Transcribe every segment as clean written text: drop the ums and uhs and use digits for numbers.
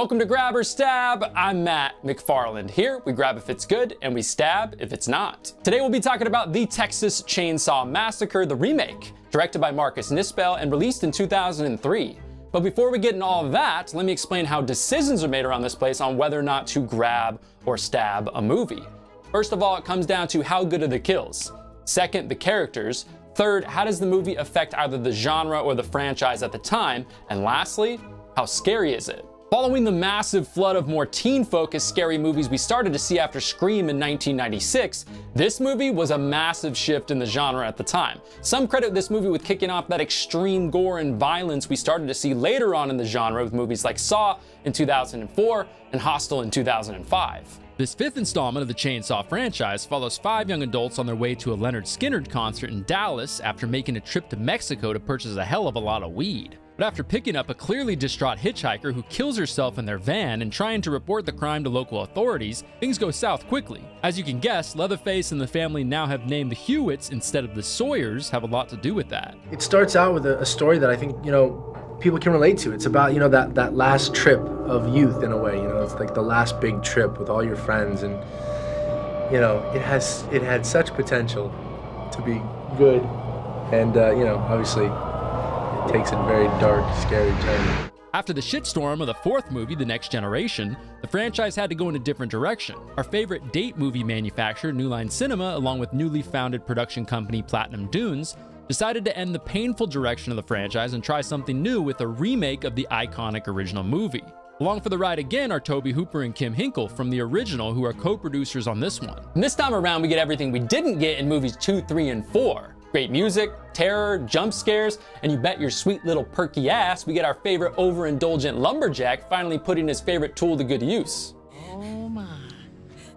Welcome to Grab or Stab. I'm Matt McFarland. Here we grab if it's good and we stab if it's not. Today we'll be talking about the Texas Chainsaw Massacre, the remake, directed by Marcus Nispel and released in 2003. But before we get into all of that, let me explain how decisions are made around this place on whether or not to grab or stab a movie. First of all, it comes down to how good are the kills. Second, the characters. Third, how does the movie affect either the genre or the franchise at the time? And lastly, how scary is it? Following the massive flood of more teen-focused scary movies we started to see after Scream in 1996, this movie was a massive shift in the genre at the time. Some credit this movie with kicking off that extreme gore and violence we started to see later on in the genre with movies like Saw in 2004 and Hostel in 2005. This fifth installment of the Chainsaw franchise follows 5 young adults on their way to a Leonard Skinner concert in Dallas after making a trip to Mexico to purchase a hell of a lot of weed. But after picking up a clearly distraught hitchhiker who kills herself in their van and trying to report the crime to local authorities, things go south quickly. As you can guess, Leatherface and the family now have named the Hewitts instead of the Sawyers have a lot to do with that. It starts out with a story that I think, people can relate to. It's about, that last trip of youth in a way, it's like the last big trip with all your friends, and, it had such potential to be good, and, obviously, it takes a very dark, scary turn. After the shitstorm of the fourth movie, The Next Generation, the franchise had to go in a different direction. Our favorite date movie manufacturer, New Line Cinema, along with newly founded production company Platinum Dunes, decided to end the painful direction of the franchise and try something new with a remake of the iconic original movie. Along for the ride again are Tobe Hooper and Kim Hinkle from the original, who are co-producers on this one. And this time around, we get everything we didn't get in movies 2, 3, and 4. Great music, terror, jump scares, and you bet your sweet little perky ass we get our favorite overindulgent lumberjack finally putting his favorite tool to good use. Oh my.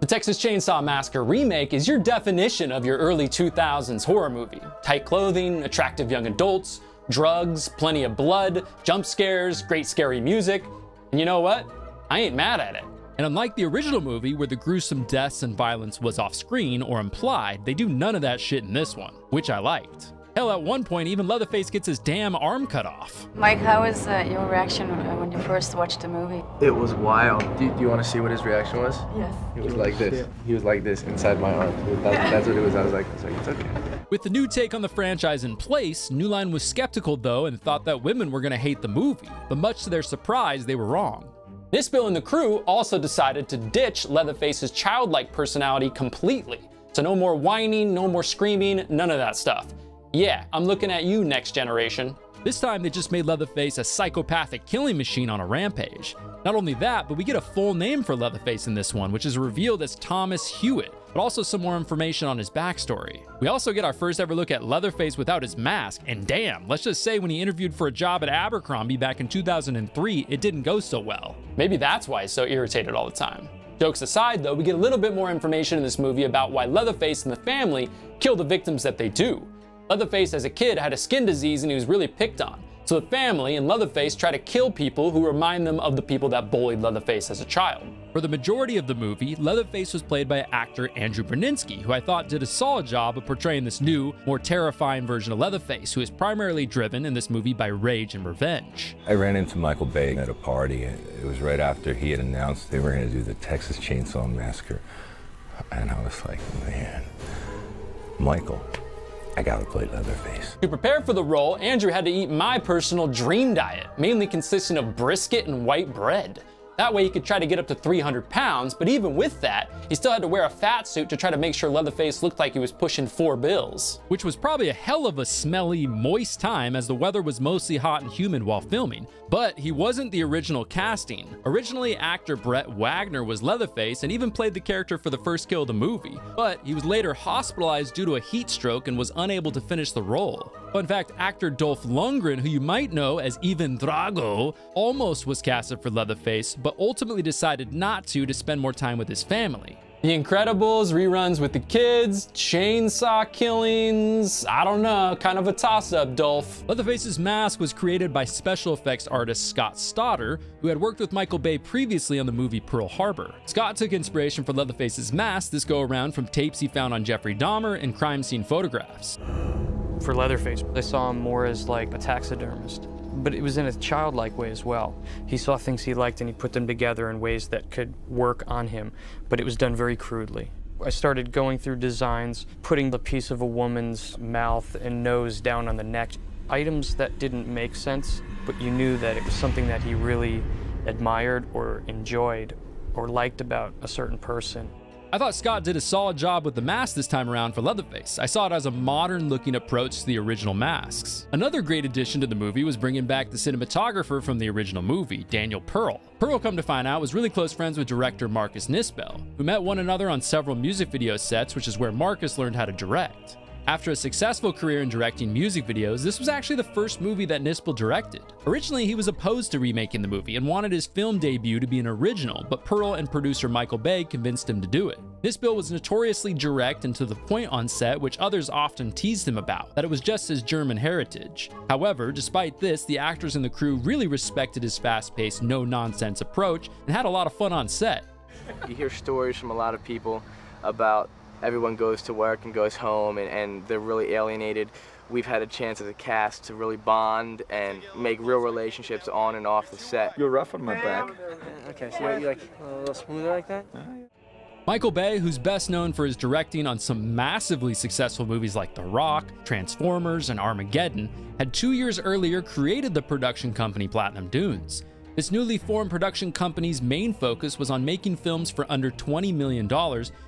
The Texas Chainsaw Massacre remake is your definition of your early 2000s horror movie. Tight clothing, attractive young adults, drugs, plenty of blood, jump scares, great scary music. And you know what? I ain't mad at it. And unlike the original movie, where the gruesome deaths and violence was off-screen or implied, they do none of that shit in this one, which I liked. Hell, at one point, even Leatherface gets his damn arm cut off. Mike, how was your reaction when you first watched the movie? It was wild. Do you want to see what his reaction was? Yes. He was like this. He was like this inside my arm. That's what it was. I was like, it's okay. With the new take on the franchise in place, New Line was skeptical though and thought that women were gonna hate the movie, but much to their surprise, they were wrong. Nispel and the crew also decided to ditch Leatherface's childlike personality completely. So no more whining, no more screaming, none of that stuff. Yeah, I'm looking at you, Next Generation. This time they just made Leatherface a psychopathic killing machine on a rampage. Not only that, but we get a full name for Leatherface in this one, which is revealed as Thomas Hewitt, but also some more information on his backstory. We also get our first ever look at Leatherface without his mask, and damn, let's just say when he interviewed for a job at Abercrombie back in 2003, it didn't go so well. Maybe that's why he's so irritated all the time. Jokes aside though, we get a little bit more information in this movie about why Leatherface and the family kill the victims that they do. Leatherface as a kid had a skin disease and he was really picked on. So the family and Leatherface try to kill people who remind them of the people that bullied Leatherface as a child. For the majority of the movie, Leatherface was played by actor Andrew Brzezinski, who I thought did a solid job of portraying this new, more terrifying version of Leatherface, who is primarily driven in this movie by rage and revenge. I ran into Michael Bay at a party, and it was right after he had announced they were going to do the Texas Chainsaw Massacre. And I was like, man, Michael, I gotta play Leatherface. To prepare for the role, Andrew had to eat my personal dream diet, mainly consisting of brisket and white bread. That way he could try to get up to 300 pounds, but even with that, he still had to wear a fat suit to try to make sure Leatherface looked like he was pushing 4 bills. Which was probably a hell of a smelly, moist time as the weather was mostly hot and humid while filming. But he wasn't the original casting. Originally, actor Brett Wagner was Leatherface and even played the character for the first kill of the movie. But he was later hospitalized due to a heat stroke and was unable to finish the role. Fun fact, actor Dolph Lundgren, who you might know as Ivan Drago, almost was casted for Leatherface, but ultimately decided not to spend more time with his family. The Incredibles, reruns with the kids, chainsaw killings, I don't know, kind of a toss-up, Dolph. Leatherface's mask was created by special effects artist Scott Stoddard, who had worked with Michael Bay previously on the movie Pearl Harbor. Scott took inspiration for Leatherface's mask this go-around from tapes he found on Jeffrey Dahmer and crime scene photographs. For Leatherface, I saw him more as like a taxidermist. but it was in a childlike way as well. He saw things he liked and he put them together in ways that could work on him, but it was done very crudely. I started going through designs, putting the piece of a woman's mouth and nose down on the neck. Items that didn't make sense, but you knew that it was something that he really admired or enjoyed or liked about a certain person. I thought Scott did a solid job with the mask this time around for Leatherface. I saw it as a modern-looking approach to the original masks. Another great addition to the movie was bringing back the cinematographer from the original movie, Daniel Pearl. Pearl, come to find out, was really close friends with director Marcus Nispel, who met one another on several music video sets, which is where Marcus learned how to direct. After a successful career in directing music videos, this was actually the first movie that Nispel directed. Originally, he was opposed to remaking the movie and wanted his film debut to be an original, but Pearl and producer Michael Bay convinced him to do it. Nispel was notoriously direct and to the point on set, which others often teased him about, that it was just his German heritage. However, despite this, the actors and the crew really respected his fast-paced, no-nonsense approach and had a lot of fun on set. You hear stories from a lot of people about everyone goes to work and goes home and they're really alienated. We've had a chance as a cast to really bond and make real relationships on and off the set. You're rough on my back. Okay, so you like a little smoother like that? Michael Bay, who's best known for his directing on some massively successful movies like The Rock, Transformers, and Armageddon, had 2 years earlier created the production company Platinum Dunes. This newly formed production company's main focus was on making films for under $20 million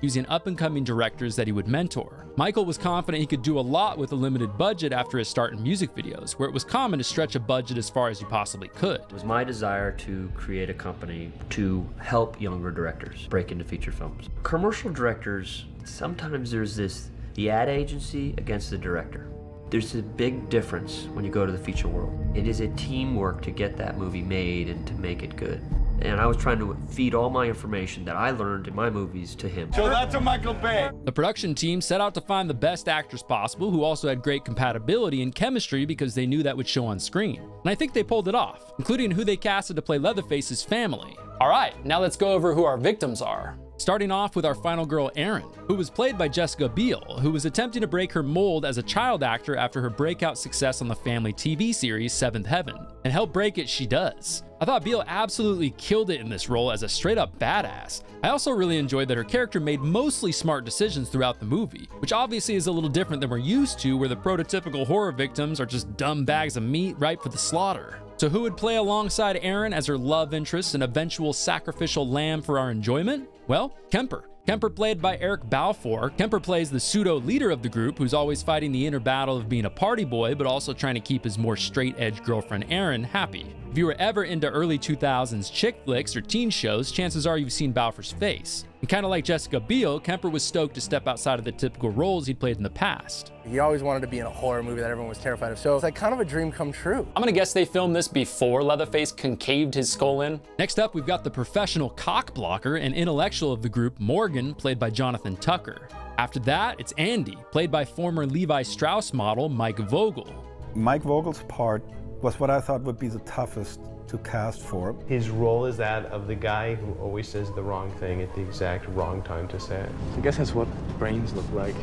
using up-and-coming directors that he would mentor. Michael was confident he could do a lot with a limited budget after his start in music videos, where it was common to stretch a budget as far as you possibly could. It was my desire to create a company to help younger directors break into feature films. Commercial directors, sometimes there's the ad agency against the director. There's a big difference when you go to the feature world. It is a teamwork to get that movie made and to make it good. And I was trying to feed all my information that I learned in my movies to him. Show that to Michael Bay. The production team set out to find the best actors possible who also had great compatibility and chemistry because they knew that would show on screen. And I think they pulled it off, including who they casted to play Leatherface's family. All right, now let's go over who our victims are. Starting off with our final girl, Erin, who was played by Jessica Biel, who was attempting to break her mold as a child actor after her breakout success on the family TV series Seventh Heaven. And help break it she does. I thought Biel absolutely killed it in this role as a straight-up badass. I also really enjoyed that her character made mostly smart decisions throughout the movie, which obviously is a little different than we're used to, where the prototypical horror victims are just dumb bags of meat ripe for the slaughter. So who would play alongside Erin as her love interest and eventual sacrificial lamb for our enjoyment? Well, Kemper. Kemper, played by Eric Balfour. Kemper plays the pseudo-leader of the group who's always fighting the inner battle of being a party boy, but also trying to keep his more straight-edge girlfriend Erin happy. If you were ever into early 2000s chick flicks or teen shows, chances are you've seen Balfour's face. And kind of like Jessica Biel, Kemper was stoked to step outside of the typical roles he'd played in the past. He always wanted to be in a horror movie that everyone was terrified of, so it's like kind of a dream come true. I'm gonna guess they filmed this before Leatherface concaved his skull in. Next up, we've got the professional cock blocker and intellectual of the group, Morgan, played by Jonathan Tucker. After that, it's Andy, played by former Levi Strauss model Mike Vogel. Mike Vogel's part was what I thought would be the toughest to cast for. His role is that of the guy who always says the wrong thing at the exact wrong time to say it. I guess that's what brains look like,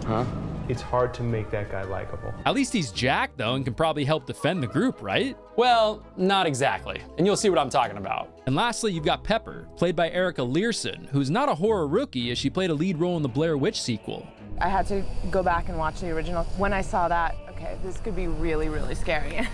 huh? It's hard to make that guy likable. At least he's jacked though and can probably help defend the group, right? Well, not exactly, and you'll see what I'm talking about. And lastly, you've got Pepper, played by Erica Learson, who's not a horror rookie as she played a lead role in the Blair Witch sequel. I had to go back and watch the original. When I saw that, okay, this could be really, really scary.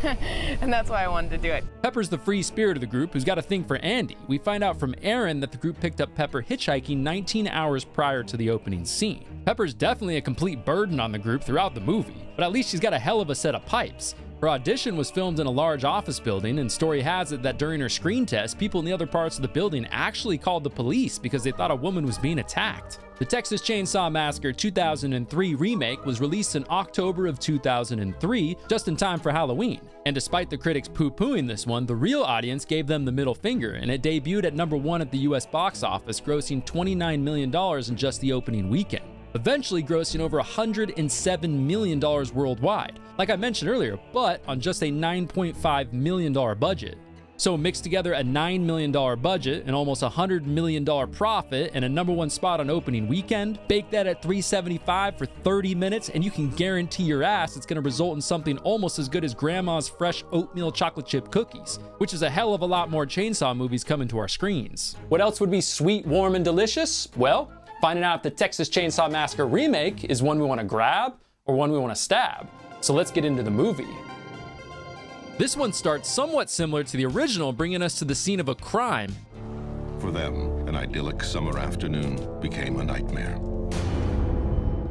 And that's why I wanted to do it. Pepper's the free spirit of the group who's got a thing for Andy. We find out from Erin that the group picked up Pepper hitchhiking 19 hours prior to the opening scene. Pepper's definitely a complete burden on the group throughout the movie, but at least she's got a hell of a set of pipes. Her audition was filmed in a large office building, and story has it that during her screen test, people in the other parts of the building actually called the police because they thought a woman was being attacked. The Texas Chainsaw Massacre 2003 remake was released in October of 2003, just in time for Halloween. And despite the critics poo-pooing this one, the real audience gave them the middle finger, and it debuted at #1 at the US box office, grossing $29 million in just the opening weekend, eventually grossing over $107 million worldwide, like I mentioned earlier, but on just a $9.5 million budget. So mix together a $9 million budget, and almost $100 million profit, and a #1 spot on opening weekend, bake that at $375 for 30 minutes, and you can guarantee your ass it's going to result in something almost as good as grandma's fresh oatmeal chocolate chip cookies, which is a hell of a lot more chainsaw movies coming to our screens. What else would be sweet, warm, and delicious? Well, finding out if the Texas Chainsaw Massacre remake is one we want to grab or one we want to stab. So let's get into the movie. This one starts somewhat similar to the original, bringing us to the scene of a crime. For them, an idyllic summer afternoon became a nightmare.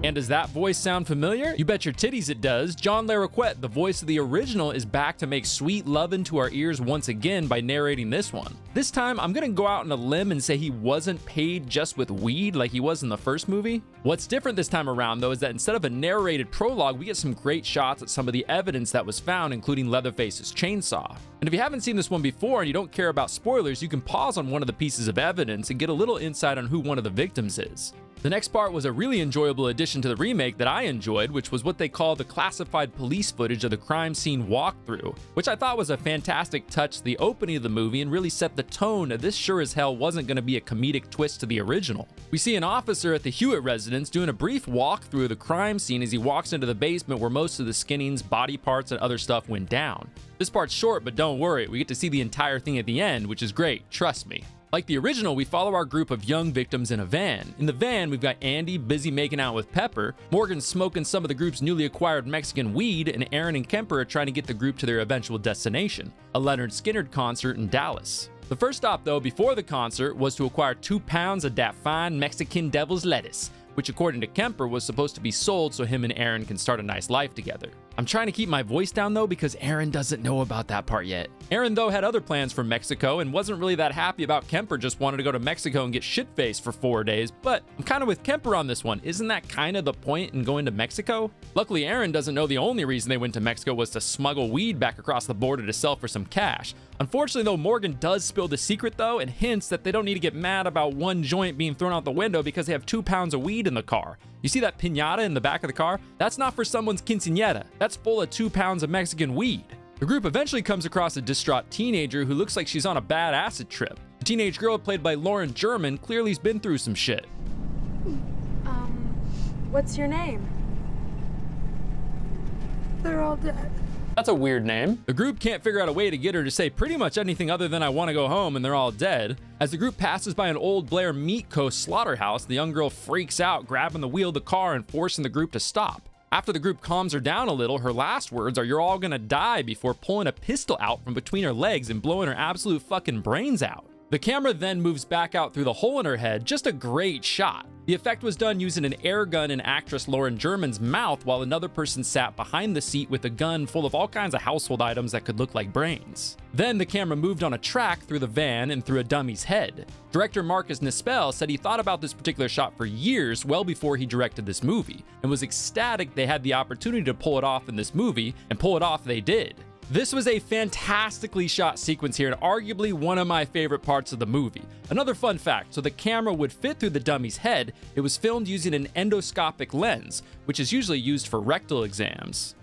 And does that voice sound familiar? You bet your titties it does. John Larroquette, the voice of the original, is back to make sweet lovin' to our ears once again by narrating this one. This time, I'm gonna go out on a limb and say he wasn't paid just with weed like he was in the first movie. What's different this time around, though, is that instead of a narrated prologue, we get some great shots at some of the evidence that was found, including Leatherface's chainsaw. And if you haven't seen this one before and you don't care about spoilers, you can pause on one of the pieces of evidence and get a little insight on who one of the victims is. The next part was a really enjoyable addition to the remake that I enjoyed, which was what they call the classified police footage of the crime scene walkthrough, which I thought was a fantastic touch to the opening of the movie and really set the tone that this sure as hell wasn't going to be a comedic twist to the original. We see an officer at the Hewitt residence doing a brief walkthrough of the crime scene as he walks into the basement where most of the skinnings, body parts, and other stuff went down. This part's short, but don't worry, we get to see the entire thing at the end, which is great, trust me. Like the original, we follow our group of young victims in a van. In the van, we've got Andy busy making out with Pepper, Morgan smoking some of the group's newly acquired Mexican weed, and Aaron and Kemper are trying to get the group to their eventual destination, a Leonard Skinner concert in Dallas. The first stop, though, before the concert was to acquire 2 pounds of that fine Mexican devil's lettuce, which according to Kemper was supposed to be sold so him and Aaron can start a nice life together. I'm trying to keep my voice down though because Aaron doesn't know about that part yet. Aaron though had other plans for Mexico and wasn't really that happy about Kemper just wanted to go to Mexico and get shit-faced for 4 days, but I'm kind of with Kemper on this one. Isn't that kind of the point in going to Mexico? Luckily Aaron doesn't know the only reason they went to Mexico was to smuggle weed back across the border to sell for some cash. Unfortunately though, Morgan does spill the secret though and hints that they don't need to get mad about one joint being thrown out the window because they have 2 pounds of weed in the car. You see that piñata in the back of the car? That's not for someone's quinceañera. That's full of 2 pounds of Mexican weed. The group eventually comes across a distraught teenager who looks like she's on a bad acid trip. The teenage girl played by Lauren German clearly's been through some shit. What's your name? They're all dead. That's a weird name. The group can't figure out a way to get her to say pretty much anything other than I want to go home and they're all dead. As the group passes by an old Blair Meat Coast slaughterhouse, the young girl freaks out, grabbing the wheel of the car and forcing the group to stop. After the group calms her down a little, her last words are, "You're all gonna die," before pulling a pistol out from between her legs and blowing her absolute fucking brains out. The camera then moves back out through the hole in her head, just a great shot. The effect was done using an air gun in actress Lauren German's mouth while another person sat behind the seat with a gun full of all kinds of household items that could look like brains. Then the camera moved on a track through the van and through a dummy's head. Director Marcus Nispel said he thought about this particular shot for years, well before he directed this movie, and was ecstatic they had the opportunity to pull it off in this movie, and pull it off they did. This was a fantastically shot sequence here and arguably one of my favorite parts of the movie. Another fun fact, so the camera would fit through the dummy's head, it was filmed using an endoscopic lens, which is usually used for rectal exams.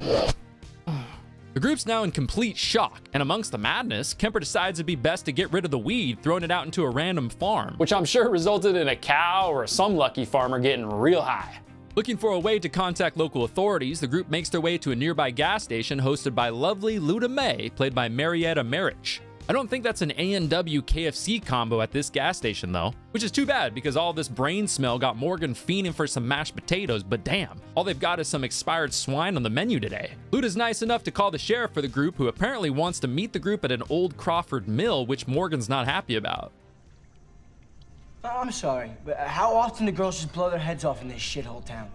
The group's now in complete shock, and amongst the madness, Kemper decides it'd be best to get rid of the weed, throwing it out into a random farm, which I'm sure resulted in a cow or some lucky farmer getting real high. Looking for a way to contact local authorities, the group makes their way to a nearby gas station hosted by lovely Luda May, played by Marietta Marich. I don't think that's an A&W KFC combo at this gas station though, which is too bad because all this brain smell got Morgan fiending for some mashed potatoes, but damn, all they've got is some expired swine on the menu today. Luda's nice enough to call the sheriff for the group, who apparently wants to meet the group at an old Crawford mill, which Morgan's not happy about. I'm sorry, but how often do girls just blow their heads off in this shithole town?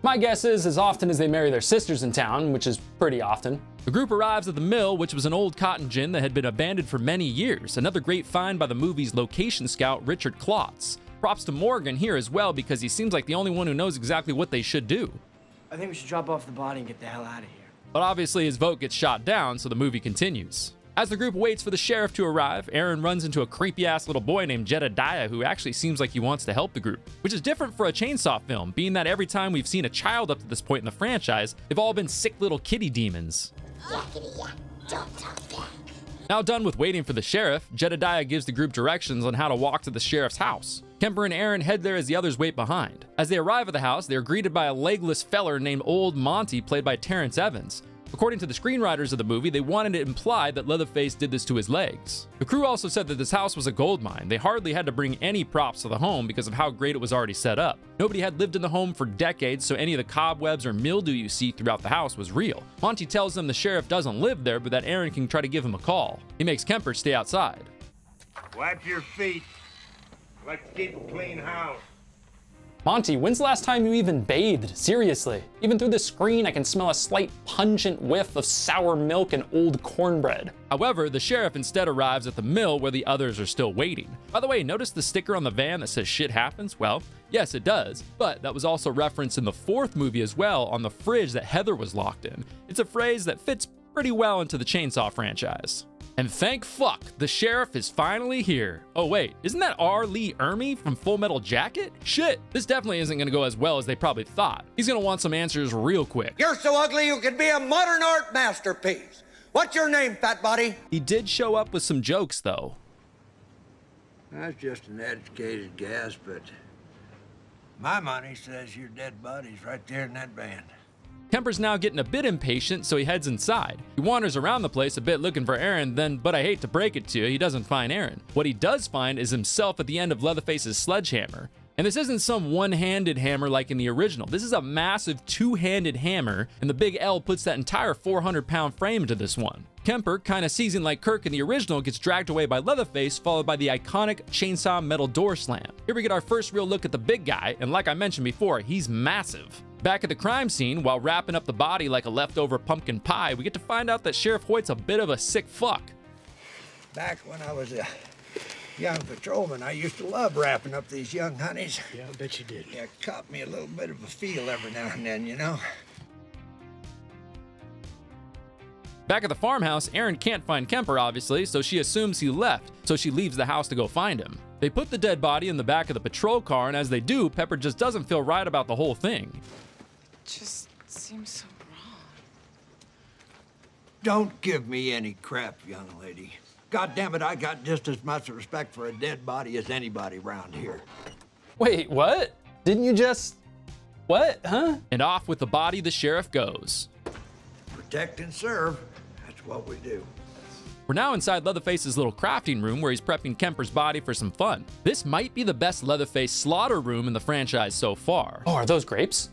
My guess is as often as they marry their sisters in town, which is pretty often. The group arrives at the mill, which was an old cotton gin that had been abandoned for many years, another great find by the movie's location scout, Richard Klotz. Props to Morgan here as well, because he seems like the only one who knows exactly what they should do. I think we should drop off the body and get the hell out of here. But obviously his vote gets shot down, so the movie continues. As the group waits for the sheriff to arrive, Aaron runs into a creepy-ass little boy named Jedediah who actually seems like he wants to help the group, which is different for a chainsaw film, being that every time we've seen a child up to this point in the franchise, they've all been sick little kitty demons. Now done with waiting for the sheriff, Jedediah gives the group directions on how to walk to the sheriff's house. Kemper and Aaron head there as the others wait behind. As they arrive at the house, they are greeted by a legless feller named Old Monty, played by Terrence Evans. According to the screenwriters of the movie, they wanted to imply that Leatherface did this to his legs. The crew also said that this house was a gold mine. They hardly had to bring any props to the home because of how great it was already set up. Nobody had lived in the home for decades, so any of the cobwebs or mildew you see throughout the house was real. Monty tells them the sheriff doesn't live there, but that Aaron can try to give him a call. He makes Kemper stay outside. Wipe your feet. Let's keep a clean house. Monty, when's the last time you even bathed? Seriously. Even through the screen, I can smell a slight pungent whiff of sour milk and old cornbread. However, the sheriff instead arrives at the mill where the others are still waiting. By the way, notice the sticker on the van that says shit happens? Well, yes, it does, but that was also referenced in the fourth movie as well on the fridge that Heather was locked in. It's a phrase that fits pretty well into the Chainsaw franchise. And thank fuck, the sheriff is finally here. Oh wait, isn't that R. Lee Ermey from Full Metal Jacket? Shit, this definitely isn't gonna go as well as they probably thought. He's gonna want some answers real quick. You're so ugly you could be a modern art masterpiece. What's your name, fat body? He did show up with some jokes though. That's just an educated guess, but my money says your dead body's right there in that van. Kemper's now getting a bit impatient, so he heads inside. He wanders around the place a bit looking for Aaron, then, but I hate to break it to you, he doesn't find Aaron. What he does find is himself at the end of Leatherface's sledgehammer. And this isn't some one-handed hammer like in the original. This is a massive two-handed hammer, and the big L puts that entire 400-pound frame into this one. Kemper, kinda seasoned like Kirk in the original, gets dragged away by Leatherface, followed by the iconic chainsaw metal door slam. Here we get our first real look at the big guy, and like I mentioned before, he's massive. Back at the crime scene, while wrapping up the body like a leftover pumpkin pie, we get to find out that Sheriff Hoyt's a bit of a sick fuck. Back when I was a young patrolman, I used to love wrapping up these young honeys. Yeah, I bet you did. Yeah, it caught me a little bit of a feel every now and then, you know? Back at the farmhouse, Aaron can't find Kemper, obviously, so she assumes he left, so she leaves the house to go find him. They put the dead body in the back of the patrol car, and as they do, Pepper just doesn't feel right about the whole thing. Just seems so wrong. Don't give me any crap, young lady. God damn it, I got just as much respect for a dead body as anybody around here. Wait, what? Didn't you just... What, huh? And off with the body the sheriff goes. Protect and serve, that's what we do. We're now inside Leatherface's little crafting room where he's prepping Kemper's body for some fun. This might be the best Leatherface slaughter room in the franchise so far. Oh, are those grapes?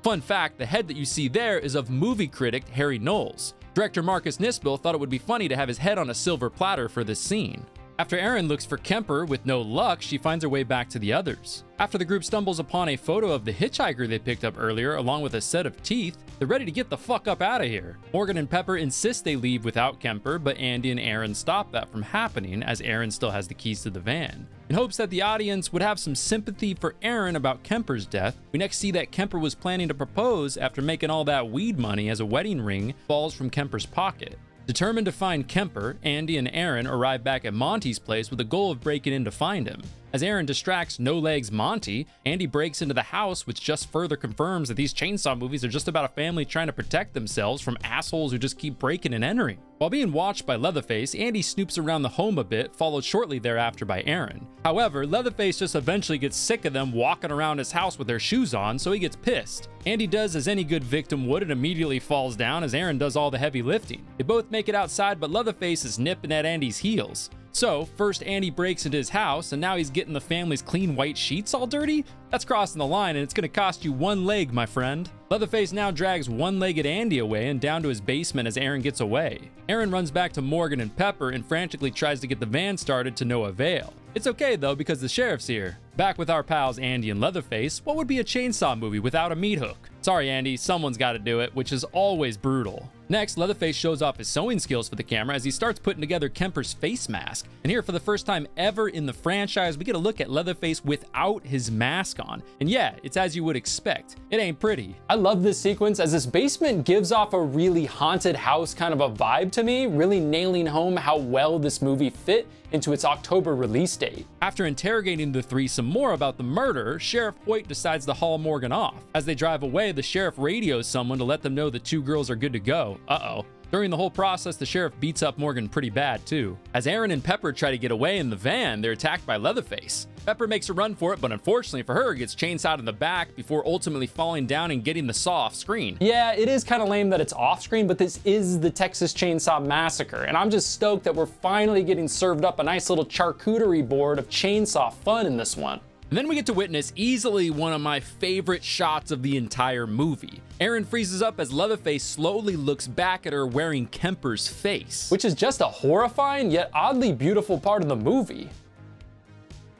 Fun fact, the head that you see there is of movie critic Harry Knowles. Director Marcus Nispel thought it would be funny to have his head on a silver platter for this scene. After Aaron looks for Kemper with no luck, she finds her way back to the others. After the group stumbles upon a photo of the hitchhiker they picked up earlier along with a set of teeth, they're ready to get the fuck up out of here. Morgan and Pepper insist they leave without Kemper, but Andy and Aaron stop that from happening as Aaron still has the keys to the van. In hopes that the audience would have some sympathy for Aaron about Kemper's death, we next see that Kemper was planning to propose after making all that weed money as a wedding ring falls from Kemper's pocket. Determined to find Kemper, Andy and Aaron arrive back at Monty's place with the goal of breaking in to find him. As Aaron distracts No Legs Monty, Andy breaks into the house, which just further confirms that these chainsaw movies are just about a family trying to protect themselves from assholes who just keep breaking and entering. While being watched by Leatherface, Andy snoops around the home a bit, followed shortly thereafter by Aaron. However, Leatherface just eventually gets sick of them walking around his house with their shoes on, so he gets pissed. Andy does as any good victim would and immediately falls down as Aaron does all the heavy lifting. They both make it outside, but Leatherface is nipping at Andy's heels. So, first Andy breaks into his house, and now he's getting the family's clean white sheets all dirty? That's crossing the line, and it's gonna cost you one leg, my friend. Leatherface now drags one-legged Andy away and down to his basement as Aaron gets away. Aaron runs back to Morgan and Pepper and frantically tries to get the van started to no avail. It's okay though, because the sheriff's here. Back with our pals Andy and Leatherface, what would be a chainsaw movie without a meat hook? Sorry Andy, someone's gotta do it, which is always brutal. Next, Leatherface shows off his sewing skills for the camera as he starts putting together Kemper's face mask. And here, for the first time ever in the franchise, we get a look at Leatherface without his mask on. And yeah, it's as you would expect. It ain't pretty. I love this sequence as this basement gives off a really haunted house kind of a vibe to me, really nailing home how well this movie fit into its October release date. After interrogating the three some more about the murder, Sheriff Hoyt decides to haul Morgan off. As they drive away, the sheriff radios someone to let them know the two girls are good to go. Uh-oh. During the whole process, the sheriff beats up Morgan pretty bad too. As Aaron and Pepper try to get away in the van, they're attacked by Leatherface. Pepper makes a run for it, but unfortunately for her, gets chainsawed in the back before ultimately falling down and getting the saw off screen. Yeah, it is kind of lame that it's off screen, but this is the Texas Chainsaw Massacre, and I'm just stoked that we're finally getting served up a nice little charcuterie board of chainsaw fun in this one. And then we get to witness easily one of my favorite shots of the entire movie. Aaron freezes up as Leatherface slowly looks back at her wearing Kemper's face, which is just a horrifying yet oddly beautiful part of the movie.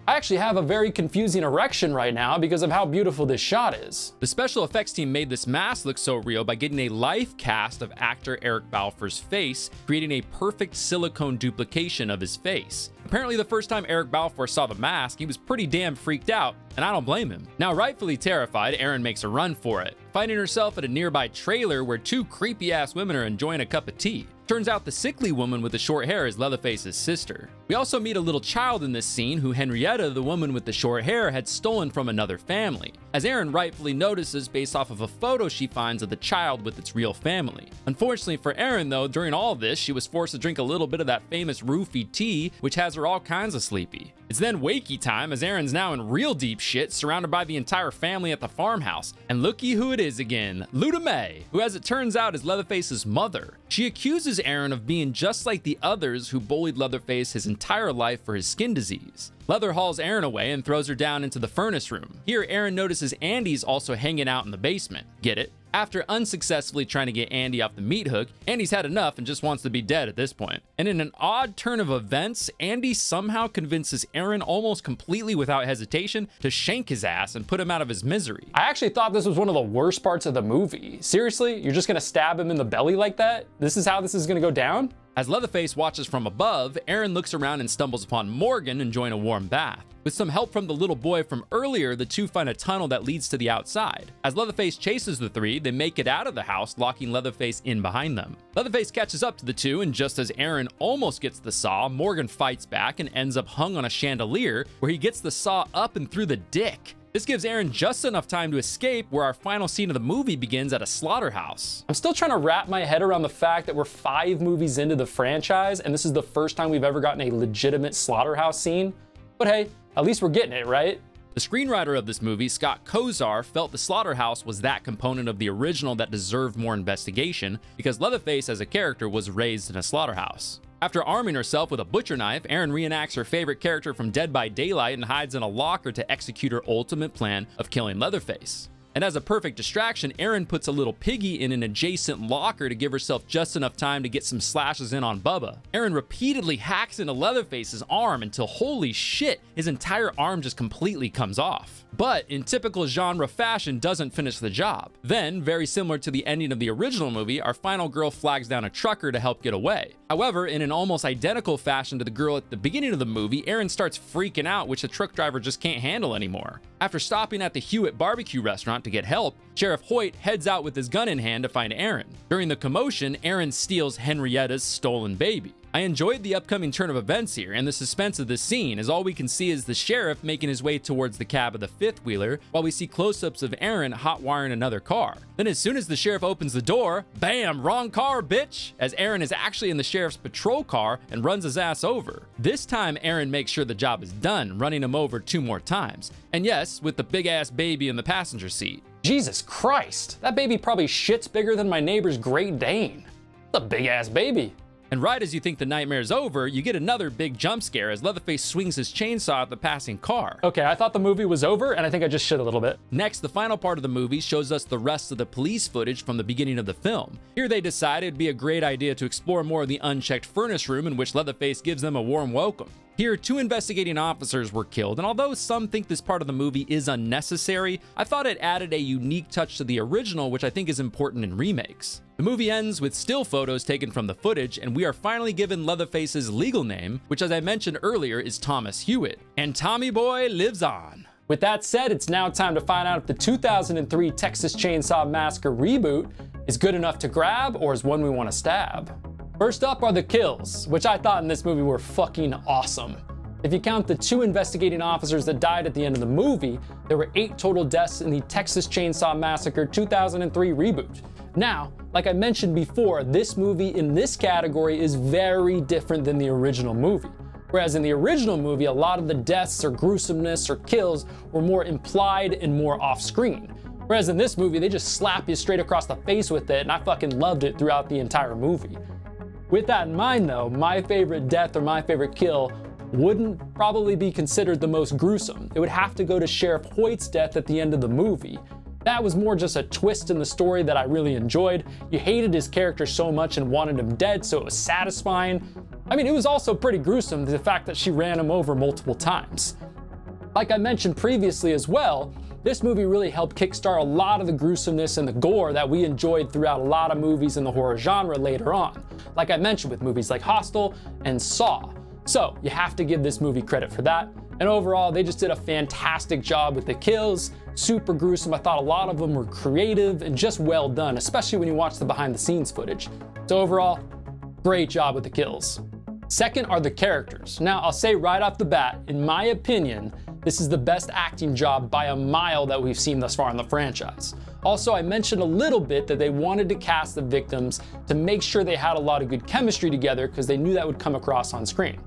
I actually have a very confusing erection right now because of how beautiful this shot is. The special effects team made this mask look so real by getting a life cast of actor Eric Balfour's face, creating a perfect silicone duplication of his face. Apparently the first time Eric Balfour saw the mask, he was pretty damn freaked out, and I don't blame him. Now rightfully terrified, Erin makes a run for it, finding herself at a nearby trailer where two creepy-ass women are enjoying a cup of tea. Turns out the sickly woman with the short hair is Leatherface's sister. We also meet a little child in this scene who Henrietta, the woman with the short hair, had stolen from another family, as Erin rightfully notices based off of a photo she finds of the child with its real family. Unfortunately for Erin though, during all of this, she was forced to drink a little bit of that famous roofie tea, which has her all kinds of sleepy. It's then wakey time as Erin's now in real deep shit, surrounded by the entire family at the farmhouse. And looky who it is again, Luda May, who as it turns out is Leatherface's mother. She accuses Erin of being just like the others who bullied Leatherface his entire life for his skin disease. Leather hauls Erin away and throws her down into the furnace room. Here, Erin notices Andy's also hanging out in the basement. Get it? After unsuccessfully trying to get Andy off the meat hook, Andy's had enough and just wants to be dead at this point. And in an odd turn of events, Andy somehow convinces Erin almost completely without hesitation to shank his ass and put him out of his misery. I actually thought this was one of the worst parts of the movie. Seriously? You're just gonna stab him in the belly like that? This is how this is gonna go down? As Leatherface watches from above, Erin looks around and stumbles upon Morgan enjoying a warm bath. With some help from the little boy from earlier, the two find a tunnel that leads to the outside. As Leatherface chases the three, they make it out of the house, locking Leatherface in behind them. Leatherface catches up to the two, and just as Erin almost gets the saw, Morgan fights back and ends up hung on a chandelier, where he gets the saw up and through the dick. This gives Erin just enough time to escape, where our final scene of the movie begins at a slaughterhouse. I'm still trying to wrap my head around the fact that we're 5 movies into the franchise, and this is the first time we've ever gotten a legitimate slaughterhouse scene. But hey, at least we're getting it, right? The screenwriter of this movie, Scott Kozar, felt the slaughterhouse was that component of the original that deserved more investigation, because Leatherface as a character was raised in a slaughterhouse. After arming herself with a butcher knife, Erin reenacts her favorite character from Dead by Daylight and hides in a locker to execute her ultimate plan of killing Leatherface. And as a perfect distraction, Erin puts a little piggy in an adjacent locker to give herself just enough time to get some slashes in on Bubba. Erin repeatedly hacks into Leatherface's arm until, holy shit, his entire arm just completely comes off. But in typical genre fashion, doesn't finish the job. Then, very similar to the ending of the original movie, our final girl flags down a trucker to help get away. However, in an almost identical fashion to the girl at the beginning of the movie, Erin starts freaking out, which the truck driver just can't handle anymore. After stopping at the Hewitt barbecue restaurant to get help, Sheriff Hoyt heads out with his gun in hand to find Erin. During the commotion, Erin steals Henrietta's stolen baby. I enjoyed the upcoming turn of events here, and the suspense of this scene, as all we can see is the sheriff making his way towards the cab of the fifth wheeler, while we see close-ups of Erin hot-wiring another car. Then as soon as the sheriff opens the door, bam, wrong car, bitch, as Erin is actually in the sheriff's patrol car and runs his ass over. This time, Erin makes sure the job is done, running him over 2 more times. And yes, with the big-ass baby in the passenger seat. Jesus Christ, that baby probably shits bigger than my neighbor's Great Dane. It's a big-ass baby. And right as you think the nightmare's over, you get another big jump scare as Leatherface swings his chainsaw at the passing car. Okay, I thought the movie was over, and I think I just shit a little bit. Next, the final part of the movie shows us the rest of the police footage from the beginning of the film. Here they decide it'd be a great idea to explore more of the unchecked furnace room in which Leatherface gives them a warm welcome. Here, 2 investigating officers were killed, and although some think this part of the movie is unnecessary, I thought it added a unique touch to the original, which I think is important in remakes. The movie ends with still photos taken from the footage, and we are finally given Leatherface's legal name, which as I mentioned earlier is Thomas Hewitt, and Tommy Boy lives on. With that said, it's now time to find out if the 2003 Texas Chainsaw Massacre reboot is good enough to grab or is one we want to stab. First up are the kills, which I thought in this movie were fucking awesome. If you count the 2 investigating officers that died at the end of the movie, there were 8 total deaths in the Texas Chainsaw Massacre 2003 reboot. Now, like I mentioned before, this movie in this category is very different than the original movie. Whereas in the original movie, a lot of the deaths or gruesomeness or kills were more implied and more off-screen. Whereas in this movie, they just slap you straight across the face with it, and I fucking loved it throughout the entire movie. With that in mind though, my favorite death or my favorite kill wouldn't probably be considered the most gruesome. It would have to go to Sheriff Hoyt's death at the end of the movie. That was more just a twist in the story that I really enjoyed. You hated his character so much and wanted him dead, so it was satisfying. I mean, it was also pretty gruesome, the fact that she ran him over multiple times. Like I mentioned previously as well, this movie really helped kickstart a lot of the gruesomeness and the gore that we enjoyed throughout a lot of movies in the horror genre later on. Like I mentioned with movies like Hostel and Saw. So you have to give this movie credit for that. And overall, they just did a fantastic job with the kills, super gruesome. I thought a lot of them were creative and just well done, especially when you watch the behind the scenes footage. So overall, great job with the kills. Second are the characters. Now, I'll say right off the bat, in my opinion, this is the best acting job by a mile that we've seen thus far in the franchise. Also, I mentioned a little bit that they wanted to cast the victims to make sure they had a lot of good chemistry together because they knew that would come across on screen.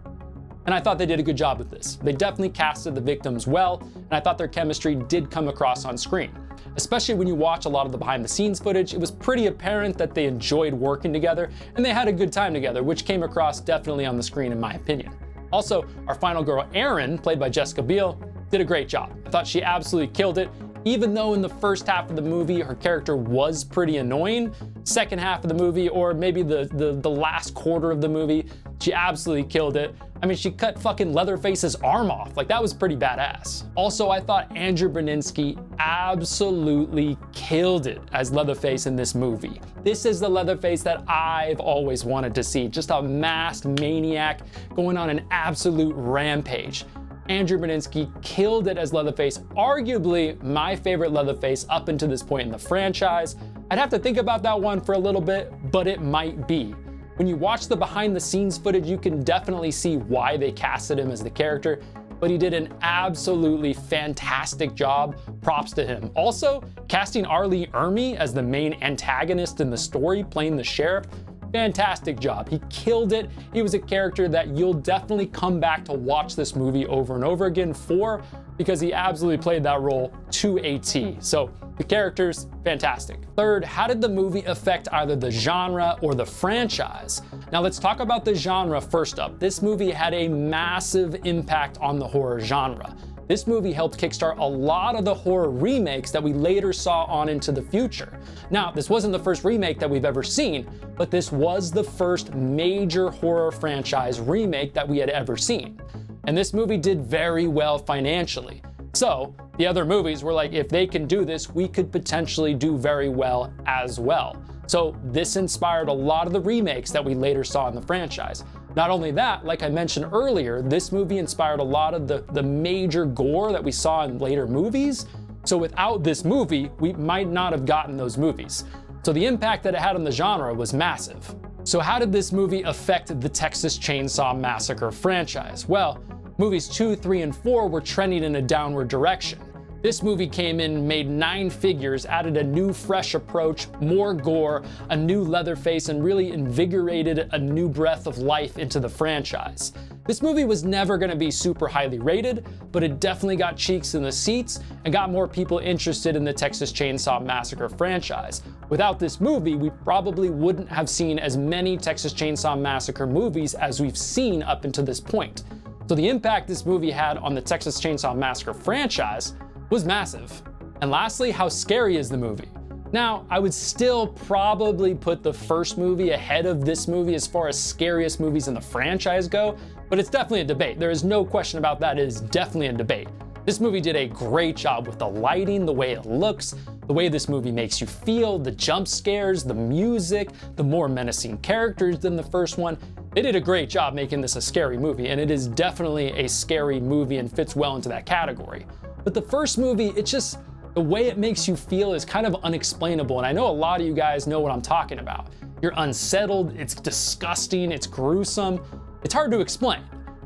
And I thought they did a good job with this. They definitely casted the victims well, and I thought their chemistry did come across on screen. Especially when you watch a lot of the behind the scenes footage, it was pretty apparent that they enjoyed working together and they had a good time together, which came across definitely on the screen in my opinion. Also, our final girl, Erin, played by Jessica Biel, did a great job. I thought she absolutely killed it. Even though in the first half of the movie her character was pretty annoying, second half of the movie, or maybe the last quarter of the movie, she absolutely killed it. I mean, she cut fucking Leatherface's arm off. Like, that was pretty badass. Also, I thought Andrew Brzezinski absolutely killed it as Leatherface in this movie. This is the Leatherface that I've always wanted to see. Just a masked maniac going on an absolute rampage. Andrew Brzezinski killed it as Leatherface, arguably my favorite Leatherface up until this point in the franchise. I'd have to think about that one for a little bit, but it might be. When you watch the behind the scenes footage, you can definitely see why they casted him as the character, but he did an absolutely fantastic job. Props to him. Also, casting R. Lee Ermey as the main antagonist in the story, playing the sheriff, fantastic job. He killed it. He was a character that you'll definitely come back to watch this movie over and over again for, because he absolutely played that role to a T. So the characters, fantastic. Third, how did the movie affect either the genre or the franchise? Now let's talk about the genre first up. This movie had a massive impact on the horror genre. This movie helped kickstart a lot of the horror remakes that we later saw on into the future. Now, this wasn't the first remake that we've ever seen, but this was the first major horror franchise remake that we had ever seen. And this movie did very well financially. So the other movies were like, if they can do this, we could potentially do very well as well. So this inspired a lot of the remakes that we later saw in the franchise. Not only that, like I mentioned earlier, this movie inspired a lot of the major gore that we saw in later movies. So without this movie, we might not have gotten those movies. So the impact that it had on the genre was massive. So how did this movie affect the Texas Chainsaw Massacre franchise? Well, movies 2, 3, and 4 were trending in a downward direction. This movie came in, made 9 figures, added a new fresh approach, more gore, a new Leatherface, and really invigorated a new breath of life into the franchise. This movie was never going to be super highly rated, but it definitely got cheeks in the seats and got more people interested in the Texas Chainsaw Massacre franchise. Without this movie, we probably wouldn't have seen as many Texas Chainsaw Massacre movies as we've seen up until this point. So the impact this movie had on the Texas Chainsaw Massacre franchise was massive. And lastly, how scary is the movie? Now, I would still probably put the first movie ahead of this movie as far as scariest movies in the franchise go, but it's definitely a debate. There is no question about that. It is definitely a debate. This movie did a great job with the lighting, the way it looks, the way this movie makes you feel, the jump scares, the music, the more menacing characters than the first one. They did a great job making this a scary movie, and it is definitely a scary movie and fits well into that category. But the first movie, it's just, the way it makes you feel is kind of unexplainable, and I know a lot of you guys know what I'm talking about. You're unsettled, it's disgusting, it's gruesome, it's hard to explain.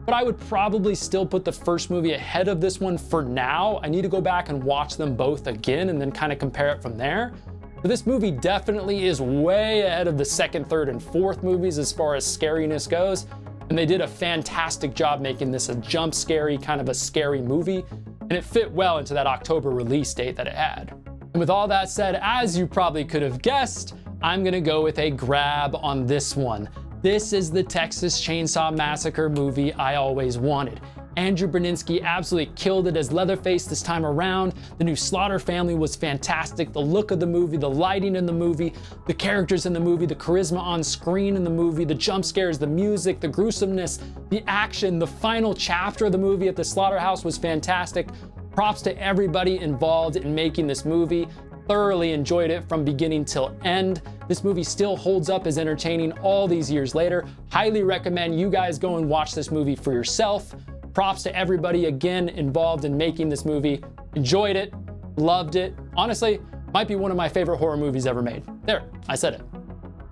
But I would probably still put the first movie ahead of this one for now. I need to go back and watch them both again and then kind of compare it from there. But this movie definitely is way ahead of the second, third, and fourth movies as far as scariness goes. And they did a fantastic job making this a jump scary, kind of a scary movie. And it fit well into that October release date that it had. And with all that said, as you probably could have guessed, I'm gonna go with a grab on this one. This is the Texas Chainsaw Massacre movie I always wanted. Andrew Brzezinski absolutely killed it as Leatherface this time around. The new Slaughter family was fantastic. The look of the movie, the lighting in the movie, the characters in the movie, the charisma on screen in the movie, the jump scares, the music, the gruesomeness, the action, the final chapter of the movie at the slaughterhouse was fantastic. Props to everybody involved in making this movie. Thoroughly enjoyed it from beginning till end. This movie still holds up as entertaining all these years later. Highly recommend you guys go and watch this movie for yourself. Props to everybody again involved in making this movie. Enjoyed it, loved it. Honestly, might be one of my favorite horror movies ever made. There, I said it.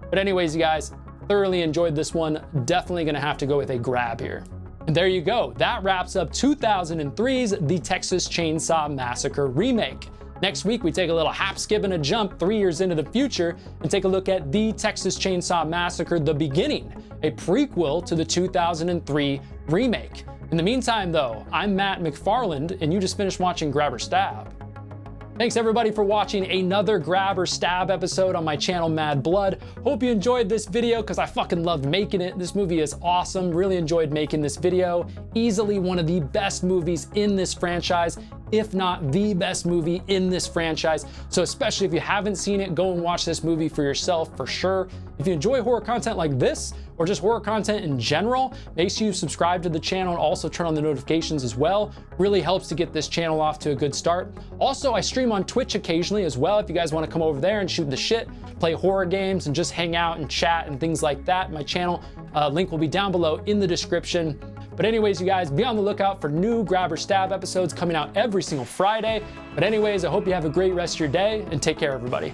But anyways, you guys, thoroughly enjoyed this one. Definitely gonna have to go with a grab here. And there you go. That wraps up 2003's The Texas Chainsaw Massacre Remake. Next week, we take a little hop, skip, and a jump 3 years into the future and take a look at The Texas Chainsaw Massacre: The Beginning, a prequel to the 2003 remake. In the meantime, though, I'm Matt McFarland, and you just finished watching Grab or Stab. Thanks everybody for watching another Grab or Stab episode on my channel, Mad Blood. Hope you enjoyed this video because I fucking loved making it. This movie is awesome. Really enjoyed making this video. Easily one of the best movies in this franchise, if not the best movie in this franchise. So especially if you haven't seen it, go and watch this movie for yourself for sure. If you enjoy horror content like this, or just horror content in general, make sure you subscribe to the channel and also turn on the notifications as well. Really helps to get this channel off to a good start. Also, I stream on Twitch occasionally as well. If you guys want to come over there and shoot the shit, play horror games, and just hang out and chat and things like that, my channel link will be down below in the description. But anyways, you guys, be on the lookout for new Grab or Stab episodes coming out every single Friday. But anyways, I hope you have a great rest of your day, and take care, everybody.